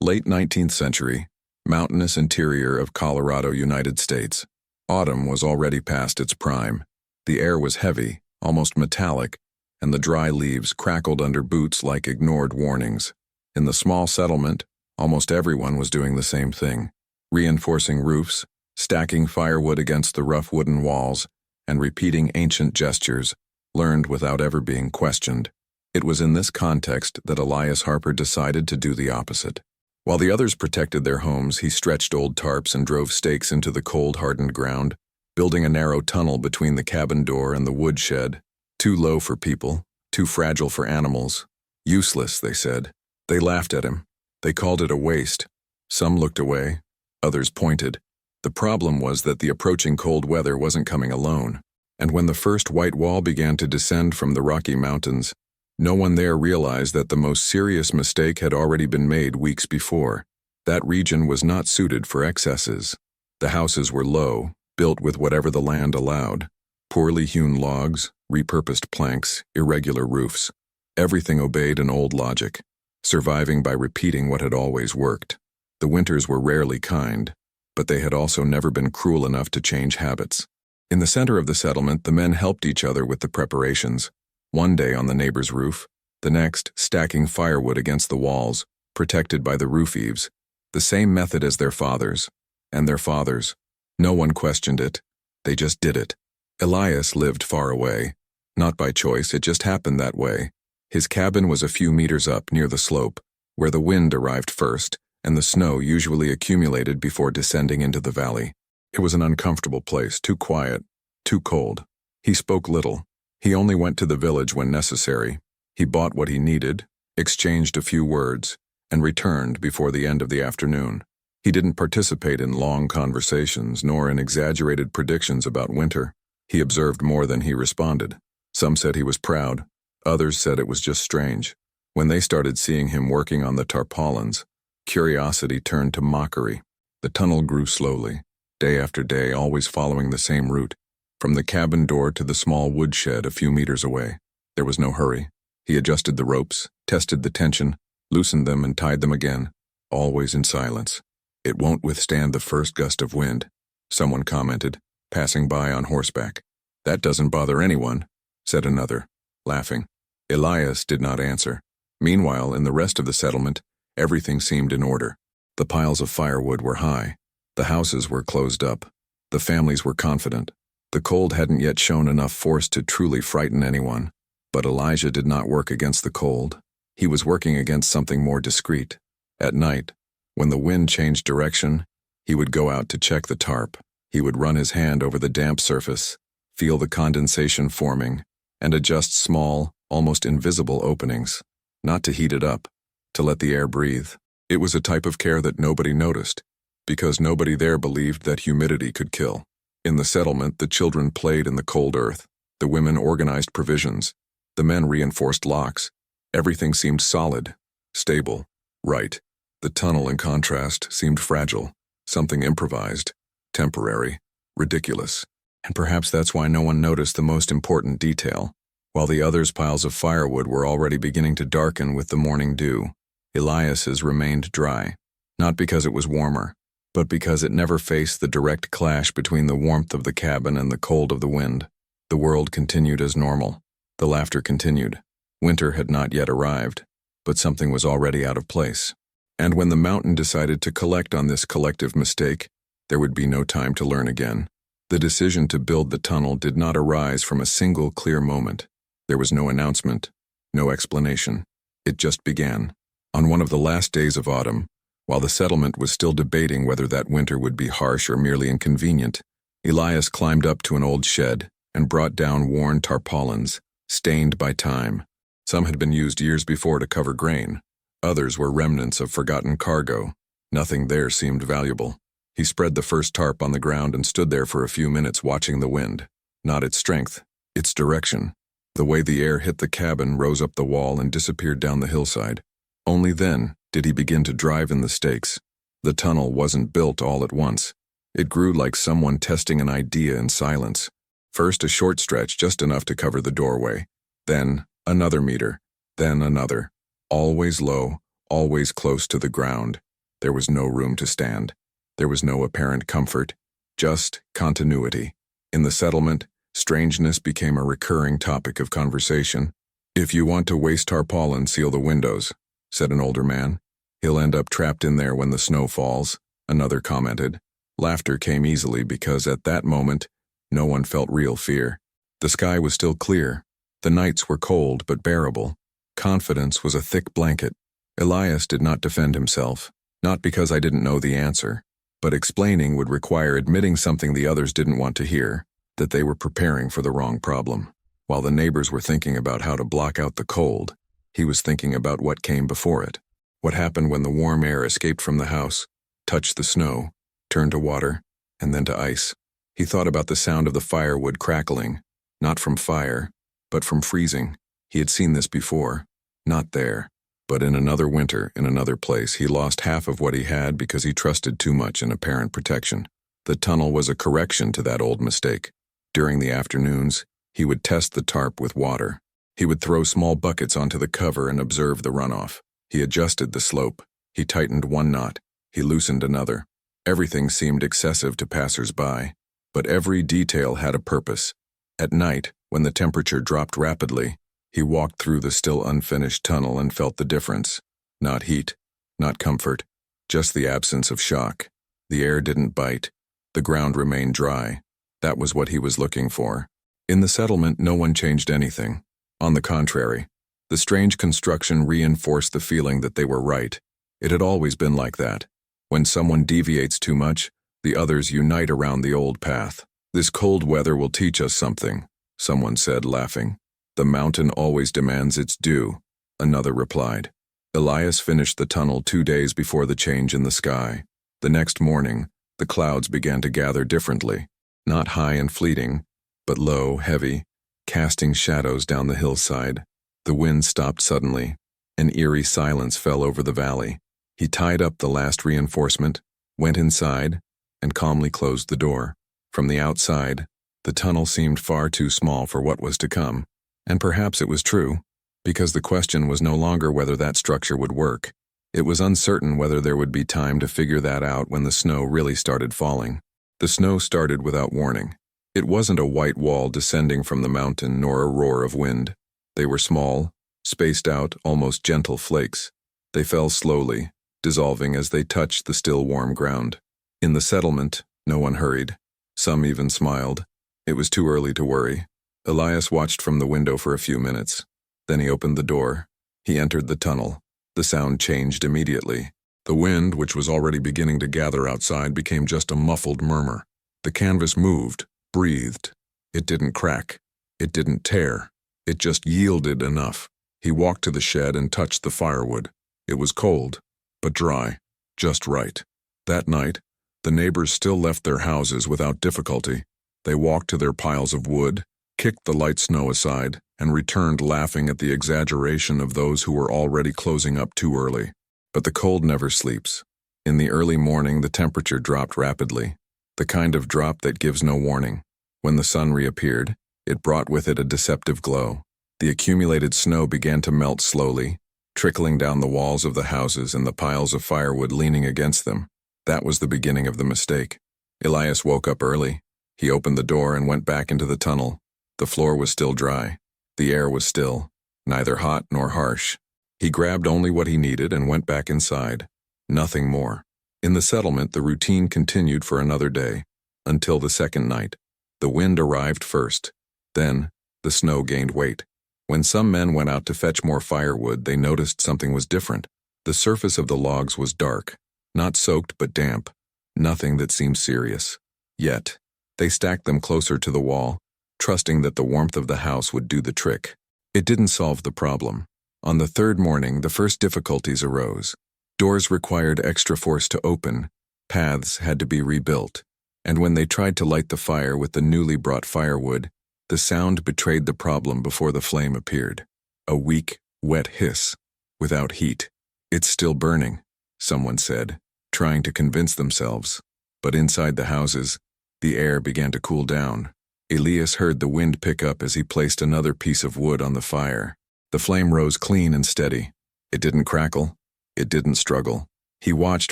Late 19th century, mountainous interior of Colorado, United States. Autumn was already past its prime. The air was heavy, almost metallic, and the dry leaves crackled under boots like ignored warnings. In the small settlement, almost everyone was doing the same thing, reinforcing roofs, stacking firewood against the rough wooden walls, and repeating ancient gestures, learned without ever being questioned. It was in this context that Elias Harper decided to do the opposite. While the others protected their homes, he stretched old tarps and drove stakes into the cold, hardened ground, building a narrow tunnel between the cabin door and the woodshed. Too low for people, too fragile for animals. Useless, they said. They laughed at him. They called it a waste. Some looked away, others pointed. The problem was that the approaching cold weather wasn't coming alone, and when the first white wall began to descend from the Rocky Mountains, no one there realized that the most serious mistake had already been made weeks before. That region was not suited for excesses. The houses were low, built with whatever the land allowed. Poorly hewn logs, repurposed planks, irregular roofs. Everything obeyed an old logic, surviving by repeating what had always worked. The winters were rarely kind, but they had also never been cruel enough to change habits. In the center of the settlement, the men helped each other with the preparations. One day on the neighbor's roof, the next stacking firewood against the walls, protected by the roof eaves. The same method as their fathers, and their fathers. No one questioned it. They just did it. Elias lived far away. Not by choice, it just happened that way. His cabin was a few meters up near the slope, where the wind arrived first, and the snow usually accumulated before descending into the valley. It was an uncomfortable place, too quiet, too cold. He spoke little. He only went to the village when necessary. He bought what he needed, exchanged a few words, and returned before the end of the afternoon. He didn't participate in long conversations, nor in exaggerated predictions about winter. He observed more than he responded. Some said he was proud. Others said it was just strange. When they started seeing him working on the tarpaulins, curiosity turned to mockery. The tunnel grew slowly, day after day, always following the same route. From the cabin door to the small woodshed a few meters away. There was no hurry. He adjusted the ropes, tested the tension, loosened them and tied them again, always in silence. "It won't withstand the first gust of wind," someone commented, passing by on horseback. "That doesn't bother anyone," said another, laughing. Elias did not answer. Meanwhile, in the rest of the settlement, everything seemed in order. The piles of firewood were high. The houses were closed up. The families were confident. The cold hadn't yet shown enough force to truly frighten anyone. But Elijah did not work against the cold. He was working against something more discreet. At night, when the wind changed direction, he would go out to check the tarp. He would run his hand over the damp surface, feel the condensation forming, and adjust small, almost invisible openings. Not to heat it up, to let the air breathe. It was a type of care that nobody noticed, because nobody there believed that humidity could kill. In the settlement, the children played in the cold earth. The women organized provisions. The men reinforced locks. Everything seemed solid, stable, right. The tunnel, in contrast, seemed fragile, something improvised, temporary, ridiculous. And perhaps that's why no one noticed the most important detail. While the others' piles of firewood were already beginning to darken with the morning dew, Elias's remained dry, not because it was warmer, but because it never faced the direct clash between the warmth of the cabin and the cold of the wind. The world continued as normal. The laughter continued. Winter had not yet arrived, but something was already out of place. And when the mountain decided to collect on this collective mistake, there would be no time to learn again. The decision to build the tunnel did not arise from a single clear moment. There was no announcement, no explanation. It just began. On one of the last days of autumn, while the settlement was still debating whether that winter would be harsh or merely inconvenient, Elias climbed up to an old shed and brought down worn tarpaulins, stained by time. Some had been used years before to cover grain. Others were remnants of forgotten cargo. Nothing there seemed valuable. He spread the first tarp on the ground and stood there for a few minutes watching the wind. Not its strength, its direction. The way the air hit the cabin, rose up the wall, and disappeared down the hillside. Only then did he begin to drive in the stakes. The tunnel wasn't built all at once. It grew like someone testing an idea in silence. First a short stretch just enough to cover the doorway. Then another meter. Then another. Always low, always close to the ground. There was no room to stand. There was no apparent comfort, just continuity. In the settlement, strangeness became a recurring topic of conversation. "If you want to waste tarpaulin, seal the windows," said an older man. "He'll end up trapped in there when the snow falls," another commented. Laughter came easily because at that moment, no one felt real fear. The sky was still clear. The nights were cold but bearable. Confidence was a thick blanket. Elias did not defend himself, not because I didn't know the answer, but explaining would require admitting something the others didn't want to hear, that they were preparing for the wrong problem. While the neighbors were thinking about how to block out the cold, he was thinking about what came before it. What happened when the warm air escaped from the house, touched the snow, turned to water, and then to ice. He thought about the sound of the firewood crackling, not from fire, but from freezing. He had seen this before, not there, but in another winter, in another place. He lost half of what he had because he trusted too much in apparent protection. The tunnel was a correction to that old mistake. During the afternoons, he would test the tarp with water. He would throw small buckets onto the cover and observe the runoff. He adjusted the slope. He tightened one knot. He loosened another. Everything seemed excessive to passers-by, but every detail had a purpose. At night, when the temperature dropped rapidly, he walked through the still unfinished tunnel and felt the difference. Not heat, not comfort, just the absence of shock. The air didn't bite. The ground remained dry. That was what he was looking for. In the settlement, no one changed anything. On the contrary, the strange construction reinforced the feeling that they were right. It had always been like that. When someone deviates too much, the others unite around the old path. "This cold weather will teach us something," someone said, laughing. "The mountain always demands its due," another replied. Elias finished the tunnel 2 days before the change in the sky. The next morning, the clouds began to gather differently, not high and fleeting, but low, heavy, casting shadows down the hillside. The wind stopped suddenly. An eerie silence fell over the valley. He tied up the last reinforcement, went inside, and calmly closed the door. From the outside, the tunnel seemed far too small for what was to come. And perhaps it was true, because the question was no longer whether that structure would work. It was uncertain whether there would be time to figure that out when the snow really started falling. The snow started without warning. It wasn't a white wall descending from the mountain nor a roar of wind. They were small, spaced out, almost gentle flakes. They fell slowly, dissolving as they touched the still warm ground. In the settlement, no one hurried. Some even smiled. It was too early to worry. Elias watched from the window for a few minutes. Then he opened the door. He entered the tunnel. The sound changed immediately. The wind, which was already beginning to gather outside, became just a muffled murmur. The canvas moved, breathed. It didn't crack. It didn't tear. It just yielded enough. He walked to the shed and touched the firewood. It was cold, but dry, just right. That night, the neighbors still left their houses without difficulty. They walked to their piles of wood, kicked the light snow aside, and returned laughing at the exaggeration of those who were already closing up too early. But the cold never sleeps. In the early morning, the temperature dropped rapidly, the kind of drop that gives no warning. When the sun reappeared, it brought with it a deceptive glow. The accumulated snow began to melt slowly, trickling down the walls of the houses and the piles of firewood leaning against them. That was the beginning of the mistake. Elias woke up early. He opened the door and went back into the tunnel. The floor was still dry. The air was still, neither hot nor harsh. He grabbed only what he needed and went back inside. Nothing more. In the settlement, the routine continued for another day, until the second night. The wind arrived first. Then, the snow gained weight. When some men went out to fetch more firewood, they noticed something was different. The surface of the logs was dark, not soaked but damp, nothing that seemed serious. Yet, they stacked them closer to the wall, trusting that the warmth of the house would do the trick. It didn't solve the problem. On the third morning, the first difficulties arose. Doors required extra force to open, paths had to be rebuilt, and when they tried to light the fire with the newly brought firewood, the sound betrayed the problem before the flame appeared. A weak, wet hiss, without heat. "It's still burning," someone said, trying to convince themselves. But inside the houses, the air began to cool down. Elias heard the wind pick up as he placed another piece of wood on the fire. The flame rose clean and steady. It didn't crackle. It didn't struggle. He watched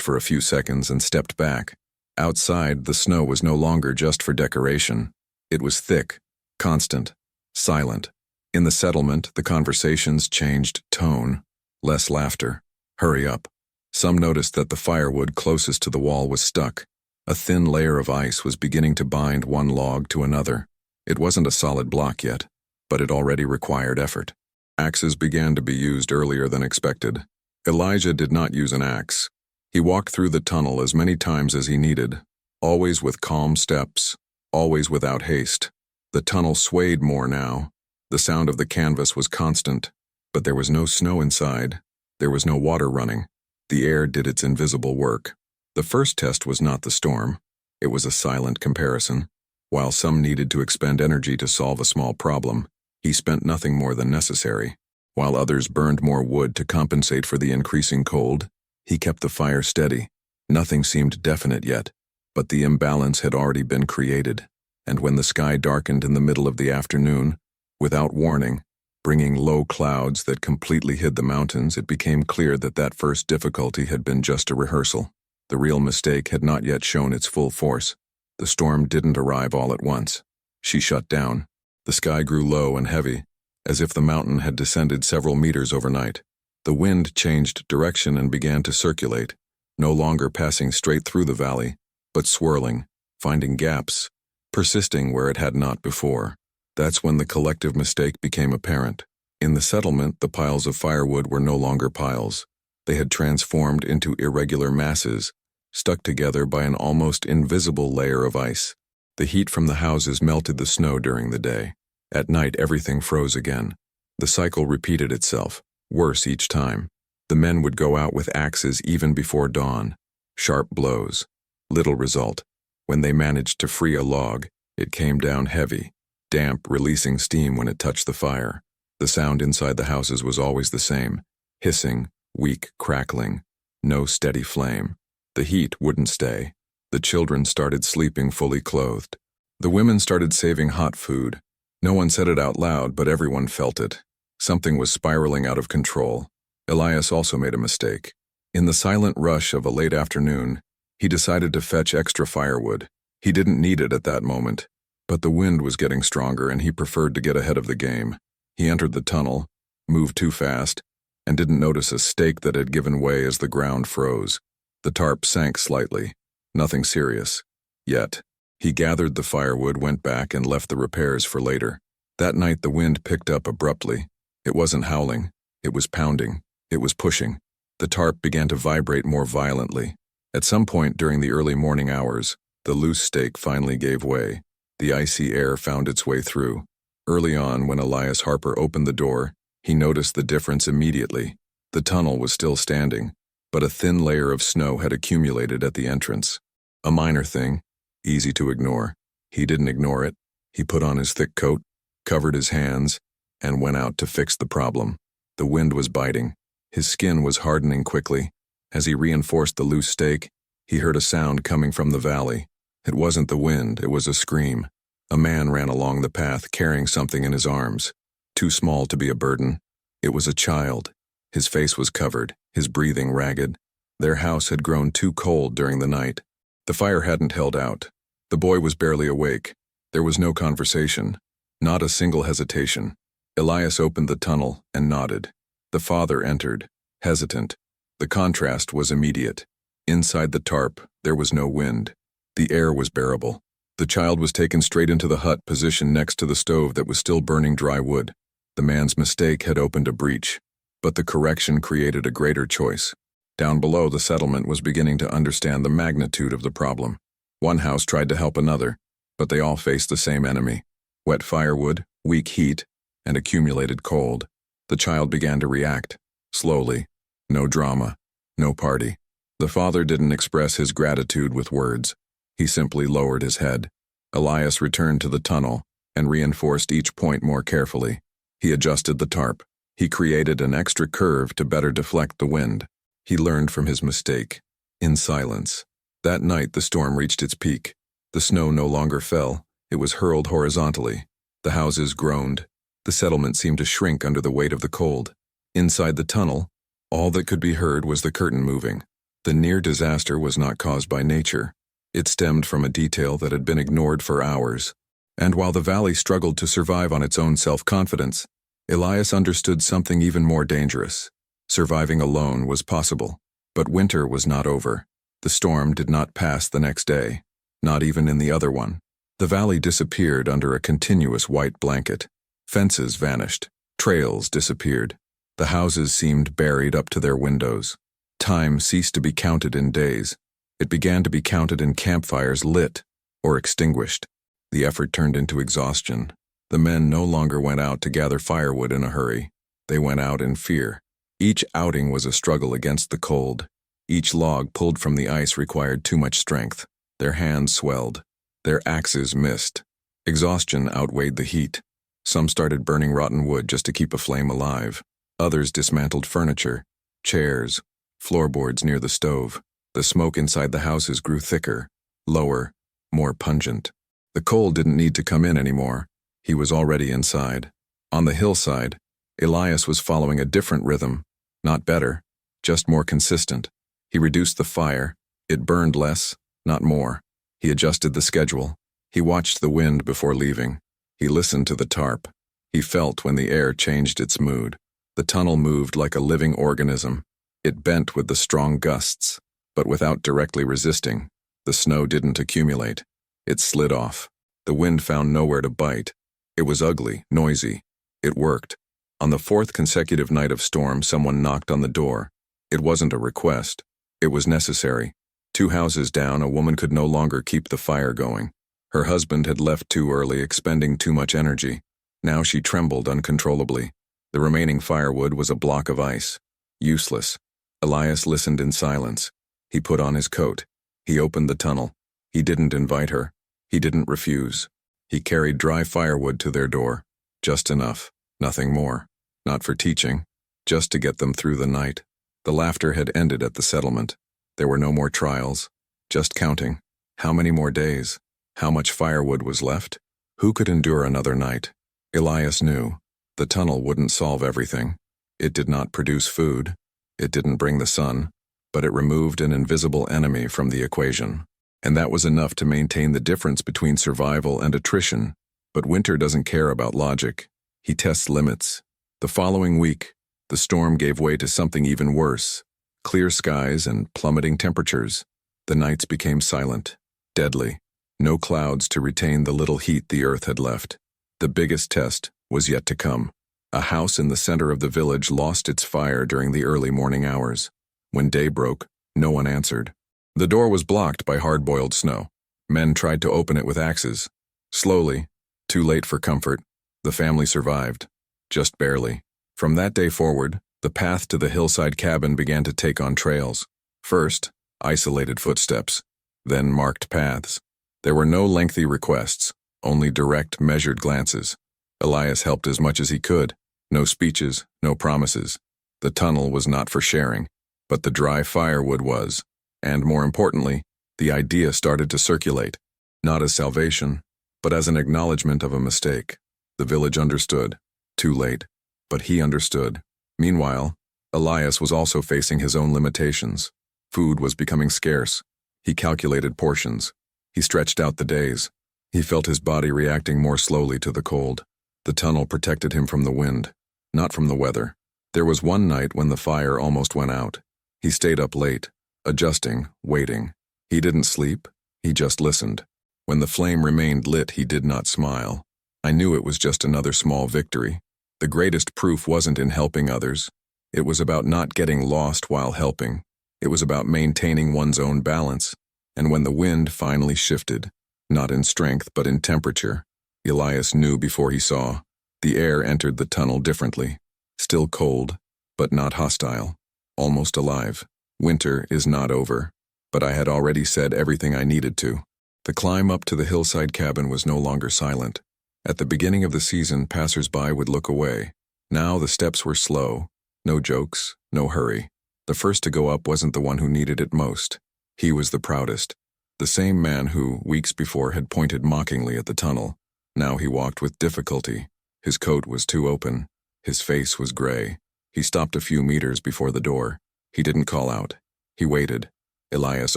for a few seconds and stepped back. Outside, the snow was no longer just for decoration. It was thick, constant, silent. In the settlement, the conversations changed tone. Less laughter. Hurry up. Some noticed that the firewood closest to the wall was stuck. A thin layer of ice was beginning to bind one log to another. It wasn't a solid block yet, but it already required effort. Axes began to be used earlier than expected. Elijah did not use an axe. He walked through the tunnel as many times as he needed, always with calm steps, always without haste. The tunnel swayed more now. The sound of the canvas was constant, but there was no snow inside. There was no water running. The air did its invisible work. The first test was not the storm. It was a silent comparison. While some needed to expend energy to solve a small problem, he spent nothing more than necessary. While others burned more wood to compensate for the increasing cold, he kept the fire steady. Nothing seemed definite yet, but the imbalance had already been created, and when the sky darkened in the middle of the afternoon, without warning, bringing low clouds that completely hid the mountains, it became clear that that first difficulty had been just a rehearsal. The real mistake had not yet shown its full force. The storm didn't arrive all at once. She shut down. The sky grew low and heavy, as if the mountain had descended several meters overnight. The wind changed direction and began to circulate, no longer passing straight through the valley, but swirling, finding gaps, persisting where it had not before. That's when the collective mistake became apparent. In the settlement, the piles of firewood were no longer piles. They had transformed into irregular masses, stuck together by an almost invisible layer of ice. The heat from the houses melted the snow during the day. At night, everything froze again. The cycle repeated itself, worse each time. The men would go out with axes even before dawn. Sharp blows. Little result. When they managed to free a log, it came down heavy, damp, releasing steam when it touched the fire. The sound inside the houses was always the same, hissing, weak crackling, no steady flame. The heat wouldn't stay. The children started sleeping fully clothed. The women started saving hot food. No one said it out loud, but everyone felt it. Something was spiraling out of control. Elias also made a mistake. In the silent rush of a late afternoon, he decided to fetch extra firewood. He didn't need it at that moment, but the wind was getting stronger and he preferred to get ahead of the game. He entered the tunnel, moved too fast, and didn't notice a stake that had given way as the ground froze. The tarp sank slightly. Nothing serious. Yet, he gathered the firewood, went back, and left the repairs for later. That night the wind picked up abruptly. It wasn't howling. It was pounding. It was pushing. The tarp began to vibrate more violently. At some point during the early morning hours, the loose stake finally gave way. The icy air found its way through. Early on, when Elias Harper opened the door, he noticed the difference immediately. The tunnel was still standing, but a thin layer of snow had accumulated at the entrance. A minor thing, easy to ignore. He didn't ignore it. He put on his thick coat, covered his hands, and went out to fix the problem. The wind was biting. His skin was hardening quickly. As he reinforced the loose stake, he heard a sound coming from the valley. It wasn't the wind, it was a scream. A man ran along the path carrying something in his arms. Too small to be a burden. It was a child. His face was covered, his breathing ragged. Their house had grown too cold during the night. The fire hadn't held out. The boy was barely awake. There was no conversation. Not a single hesitation. Elias opened the tunnel and nodded. The father entered, hesitant. The contrast was immediate. Inside the tarp, there was no wind. The air was bearable. The child was taken straight into the hut positioned next to the stove that was still burning dry wood. The man's mistake had opened a breach, but the correction created a greater choice. Down below, the settlement was beginning to understand the magnitude of the problem. One house tried to help another, but they all faced the same enemy: wet firewood, weak heat, and accumulated cold. The child began to react, slowly. No drama, no party. The father didn't express his gratitude with words. He simply lowered his head. Elias returned to the tunnel and reinforced each point more carefully. He adjusted the tarp. He created an extra curve to better deflect the wind. He learned from his mistake. In silence. That night the storm reached its peak. The snow no longer fell. It was hurled horizontally. The houses groaned. The settlement seemed to shrink under the weight of the cold. Inside the tunnel, all that could be heard was the curtain moving. The near disaster was not caused by nature. It stemmed from a detail that had been ignored for hours. And while the valley struggled to survive on its own self-confidence, Elias understood something even more dangerous. Surviving alone was possible, but winter was not over. The storm did not pass the next day, not even in the other one. The valley disappeared under a continuous white blanket. Fences vanished. Trails disappeared. The houses seemed buried up to their windows. Time ceased to be counted in days. It began to be counted in campfires lit or extinguished. The effort turned into exhaustion. The men no longer went out to gather firewood in a hurry. They went out in fear. Each outing was a struggle against the cold. Each log pulled from the ice required too much strength. Their hands swelled. Their axes missed. Exhaustion outweighed the heat. Some started burning rotten wood just to keep a flame alive. Others dismantled furniture, chairs, floorboards near the stove. The smoke inside the houses grew thicker, lower, more pungent. The cold didn't need to come in anymore. He was already inside. On the hillside, Elias was following a different rhythm. Not better, just more consistent. He reduced the fire. It burned less, not more. He adjusted the schedule. He watched the wind before leaving. He listened to the tarp. He felt when the air changed its mood. The tunnel moved like a living organism. It bent with the strong gusts, but without directly resisting. The snow didn't accumulate. It slid off. The wind found nowhere to bite. It was ugly, noisy. It worked. On the fourth consecutive night of storm, someone knocked on the door. It wasn't a request. It was necessary. 2 houses down, a woman could no longer keep the fire going. Her husband had left too early, expending too much energy. Now she trembled uncontrollably. The remaining firewood was a block of ice. Useless. Elias listened in silence. He put on his coat. He opened the tunnel. He didn't invite her. He didn't refuse. He carried dry firewood to their door. Just enough. Nothing more. Not for teaching. Just to get them through the night. The laughter had ended at the settlement. There were no more trials. Just counting. How many more days? How much firewood was left? Who could endure another night? Elias knew. The tunnel wouldn't solve everything. It did not produce food. It didn't bring the sun. But it removed an invisible enemy from the equation. And that was enough to maintain the difference between survival and attrition. But winter doesn't care about logic. He tests limits. The following week, the storm gave way to something even worse. Clear skies and plummeting temperatures. The nights became silent, deadly. No clouds to retain the little heat the earth had left. The biggest test was yet to come. A house in the center of the village lost its fire during the early morning hours. When day broke, no one answered. The door was blocked by hard-boiled snow. Men tried to open it with axes. Slowly, too late for comfort, the family survived. Just barely. From that day forward, the path to the hillside cabin began to take on trails. First, isolated footsteps. Then marked paths. There were no lengthy requests, only direct, measured glances. Elias helped as much as he could. No speeches, no promises. The tunnel was not for sharing, but the dry firewood was. And more importantly, the idea started to circulate. Not as salvation, but as an acknowledgement of a mistake. The village understood. Too late. But he understood. Meanwhile, Elias was also facing his own limitations. Food was becoming scarce. He calculated portions. He stretched out the days. He felt his body reacting more slowly to the cold. The tunnel protected him from the wind, not from the weather. There was one night when the fire almost went out. He stayed up late, adjusting, waiting. He didn't sleep. He just listened. When the flame remained lit, he did not smile. I knew it was just another small victory. The greatest proof wasn't in helping others. It was about not getting lost while helping. It was about maintaining one's own balance. And when the wind finally shifted, not in strength but in temperature, Elias knew before he saw. The air entered the tunnel differently. Still cold, but not hostile. Almost alive. Winter is not over. But I had already said everything I needed to. The climb up to the hillside cabin was no longer silent. At the beginning of the season, passers-by would look away. Now the steps were slow. No jokes, no hurry. The first to go up wasn't the one who needed it most. He was the proudest. The same man who, weeks before, had pointed mockingly at the tunnel. Now he walked with difficulty. His coat was too open. His face was gray. He stopped a few meters before the door. He didn't call out. He waited. Elias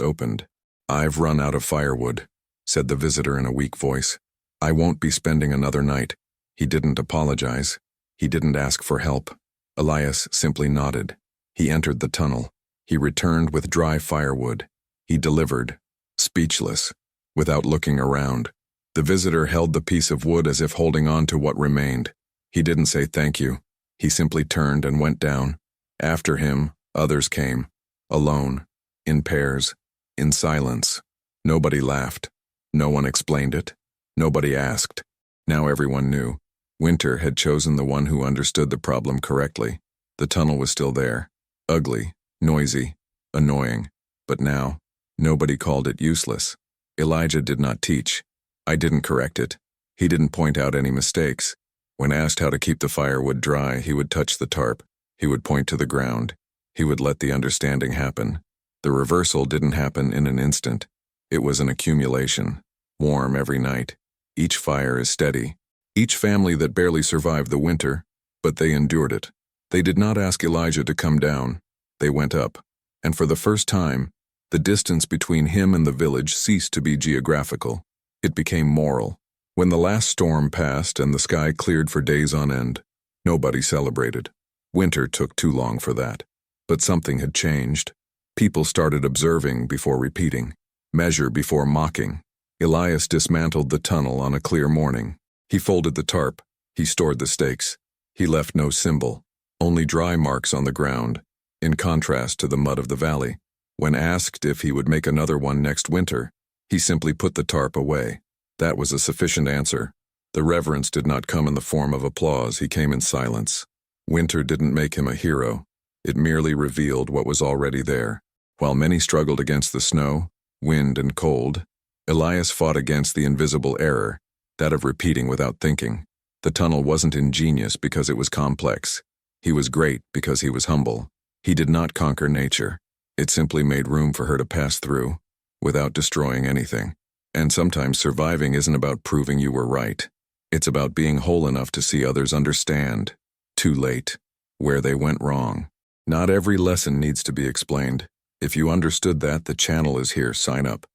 opened. "I've run out of firewood," said the visitor in a weak voice. "I won't be spending another night." He didn't apologize. He didn't ask for help. Elias simply nodded. He entered the tunnel. He returned with dry firewood. He delivered, speechless, without looking around. The visitor held the piece of wood as if holding on to what remained. He didn't say thank you. He simply turned and went down. After him, others came, alone, in pairs, in silence. Nobody laughed. No one explained it. Nobody asked. Now everyone knew. Winter had chosen the one who understood the problem correctly. The tunnel was still there. Ugly, noisy, annoying. But now, nobody called it useless. Elijah did not teach. I didn't correct it. He didn't point out any mistakes. When asked how to keep the firewood dry, he would touch the tarp. He would point to the ground. He would let the understanding happen. The reversal didn't happen in an instant. It was an accumulation, warm every night. Each fire is steady. Each family that barely survived the winter, but they endured it. They did not ask Elijah to come down. They went up. And for the first time, the distance between him and the village ceased to be geographical. It became moral. When the last storm passed and the sky cleared for days on end, nobody celebrated. Winter took too long for that. But something had changed. People started observing before repeating, measure before mocking. Elias dismantled the tunnel on a clear morning. He folded the tarp. He stored the stakes. He left no symbol, only dry marks on the ground, in contrast to the mud of the valley. When asked if he would make another one next winter, he simply put the tarp away. That was a sufficient answer. The reverence did not come in the form of applause. He came in silence. Winter didn't make him a hero. It merely revealed what was already there. While many struggled against the snow, wind, and cold, Elias fought against the invisible error, that of repeating without thinking. The tunnel wasn't ingenious because it was complex. He was great because he was humble. He did not conquer nature. It simply made room for her to pass through, without destroying anything. And sometimes surviving isn't about proving you were right. It's about being whole enough to see others understand, too late, where they went wrong. Not every lesson needs to be explained. If you understood that, the channel is here. Sign up.